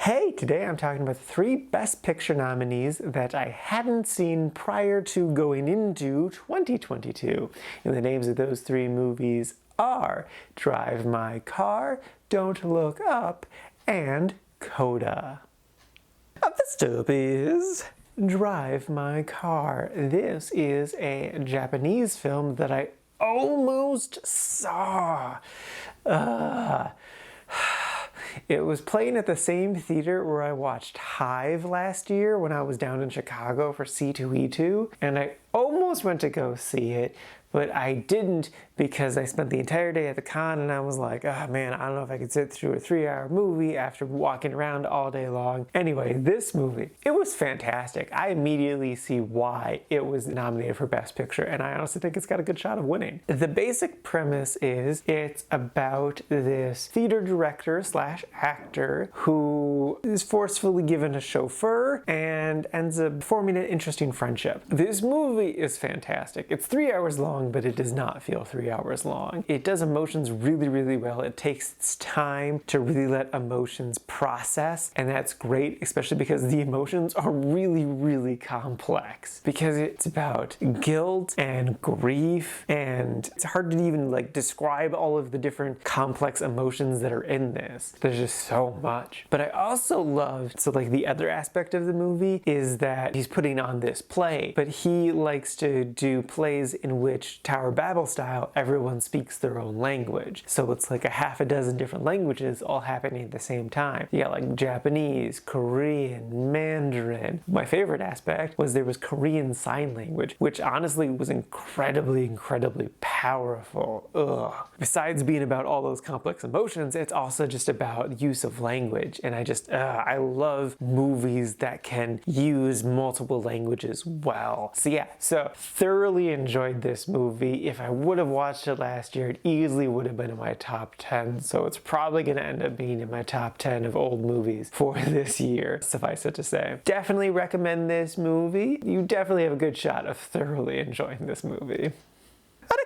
Hey, today I'm talking about the 3 Best Picture nominees that I hadn't seen prior to going into 2022. And the names of those 3 movies are Drive My Car, Don't Look Up, and CODA. First up is Drive My Car. This is a Japanese film that I almost saw. It was playing at the same theater where I watched Hive last year when I was down in Chicago for C2E2, and I almost went to go see it, but I didn't because I spent the entire day at the con and I was like, oh man, I don't know if I could sit through a 3-hour movie after walking around all day long. Anyway, this movie, it was fantastic. I immediately see why it was nominated for Best Picture, and I honestly think it's got a good shot of winning. The basic premise is it's about this theater director slash actor who is forcefully given a chauffeur and ends up forming an interesting friendship. This movie is fantastic. It's 3 hours long, but it does not feel 3 hours long. It does emotions really, really well. It takes its time to really let emotions process, and that's great, especially because the emotions are really, really complex. Because it's about guilt and grief, and it's hard to even describe all of the different complex emotions that are in this. There's just so much. But I also love, the other aspect of the movie is that he's putting on this play, but he likes to do plays in which Tower of Babel style, everyone speaks their own language. So it's like a half a dozen different languages all happening at the same time. You got Japanese, Korean, Mandarin. My favorite aspect was there was Korean Sign Language, which honestly was incredibly, incredibly powerful. Besides being about all those complex emotions, it's also just about use of language. And I love movies that can use multiple languages well. So thoroughly enjoyed this movie. If I would have watched it last year, it easily would have been in my top 10. So it's probably going to end up being in my top 10 of old movies for this year, suffice it to say. Definitely recommend this movie. You definitely have a good shot of thoroughly enjoying this movie.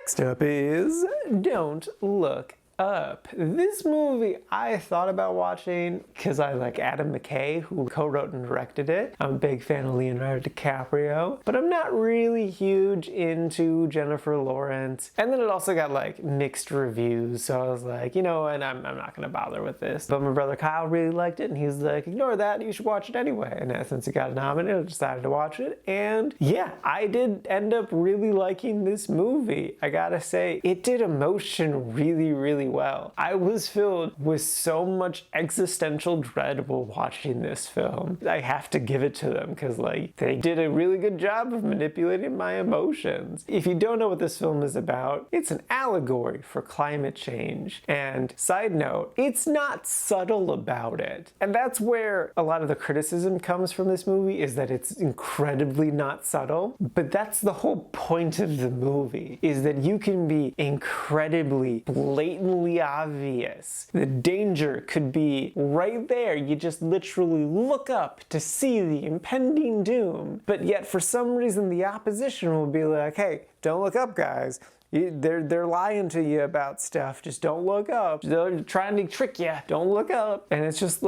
Next up is Don't Look Up. This movie I thought about watching because I like Adam McKay, who co-wrote and directed it. I'm a big fan of Leonardo DiCaprio, but I'm not really huge into Jennifer Lawrence. And then it also got mixed reviews, so I was like, you know, and I'm not gonna bother with this. But my brother Kyle really liked it, and he's like, ignore that, you should watch it anyway. And since it got nominated, I decided to watch it, and yeah, I did end up really liking this movie. I gotta say, it did emotion really, really well. I was filled with so much existential dread while watching this film. I have to give it to them because they did a really good job of manipulating my emotions. If you don't know what this film is about, it's an allegory for climate change. And side note, it's not subtle about it. And that's where a lot of the criticism comes from this movie, is that it's incredibly not subtle. But that's the whole point of the movie, is that you can be incredibly blatantly obvious. The danger could be right there. You just literally look up to see the impending doom. But yet for some reason the opposition will be like, hey, don't look up, guys. They're lying to you about stuff. Just don't look up. They're trying to trick you. Don't look up. And it's just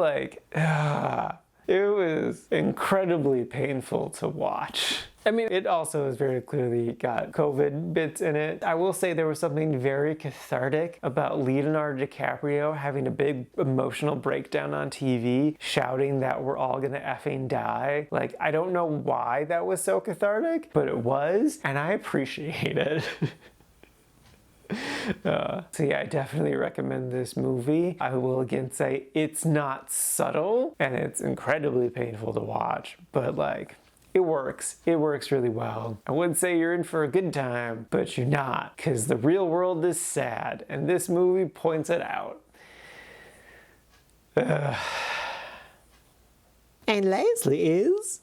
it was incredibly painful to watch. I mean, it also has very clearly got COVID bits in it. I will say there was something very cathartic about Leonardo DiCaprio having a big emotional breakdown on TV, shouting that we're all gonna effing die. I don't know why that was so cathartic, but it was, and I appreciate it. So yeah, I definitely recommend this movie. I will again say it's not subtle, and it's incredibly painful to watch, but it works. It works really well. I wouldn't say you're in for a good time, but you're not, because the real world is sad, and this movie points it out. And lastly is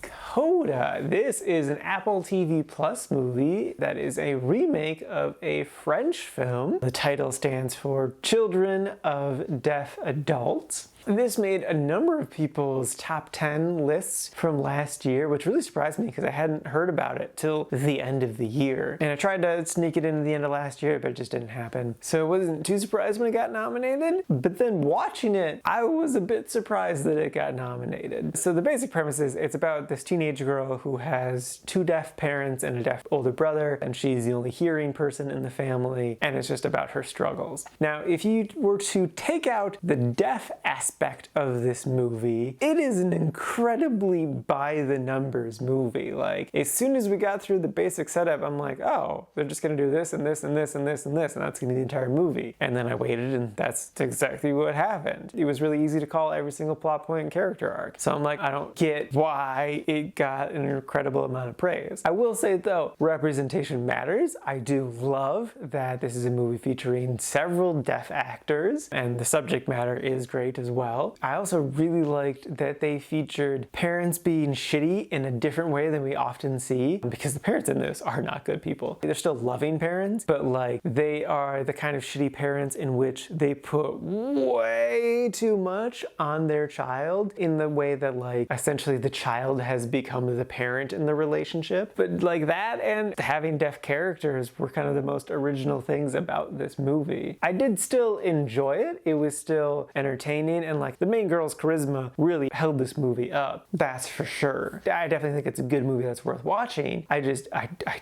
CODA. This is an Apple TV Plus movie that is a remake of a French film. The title stands for Children of Deaf Adults. This made a number of people's top 10 lists from last year, which really surprised me because I hadn't heard about it till the end of the year. And I tried to sneak it into the end of last year, but it just didn't happen. So I wasn't too surprised when it got nominated, but then watching it, I was a bit surprised that it got nominated. So the basic premise is it's about this teenage girl who has two deaf parents and a deaf older brother, and she's the only hearing person in the family, and it's just about her struggles. Now, if you were to take out the deaf aspect of this movie, it is an incredibly by the numbers movie. Like, as soon as we got through the basic setup, I'm like, oh, they're just gonna do this and this and this and this and this, and that's gonna be the entire movie. And then I waited, and that's exactly what happened. It was really easy to call every single plot point and character arc. So I'm like, I don't get why it got an incredible amount of praise. I will say though, representation matters. I do love that this is a movie featuring several deaf actors, and the subject matter is great as well. I also really liked that they featured parents being shitty in a different way than we often see, because the parents in this are not good people. They're still loving parents, but like, they are the kind of shitty parents in which they put way too much on their child, in the way that like essentially the child has become the parent in the relationship. But like, that and having deaf characters were kind of the most original things about this movie. I did still enjoy it. It was still entertaining, and like, the main girl's charisma really held this movie up. That's for sure. I definitely think it's a good movie that's worth watching. I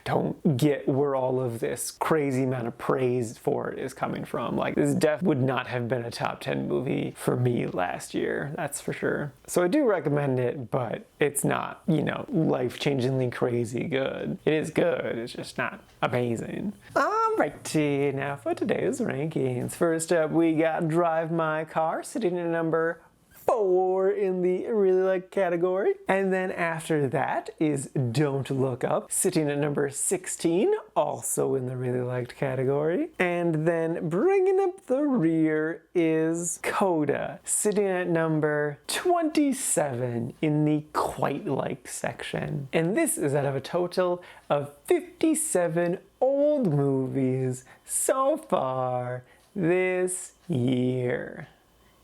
don't get where all of this crazy amount of praise for it is coming from. Like, this would not have been a top 10 movie for me last year, that's for sure. So I do recommend it, but it's not, you know, life-changingly crazy good. It is good, it's just not amazing. Alrighty, now for today's rankings. First up, we got Drive My Car, sitting at number 4 in the really like category. And then after that is Don't Look Up, sitting at number 16, also in the really liked category. And then bringing up the rear is CODA, sitting at number 27 in the quite liked section. And this is out of a total of 57 old movies so far this year.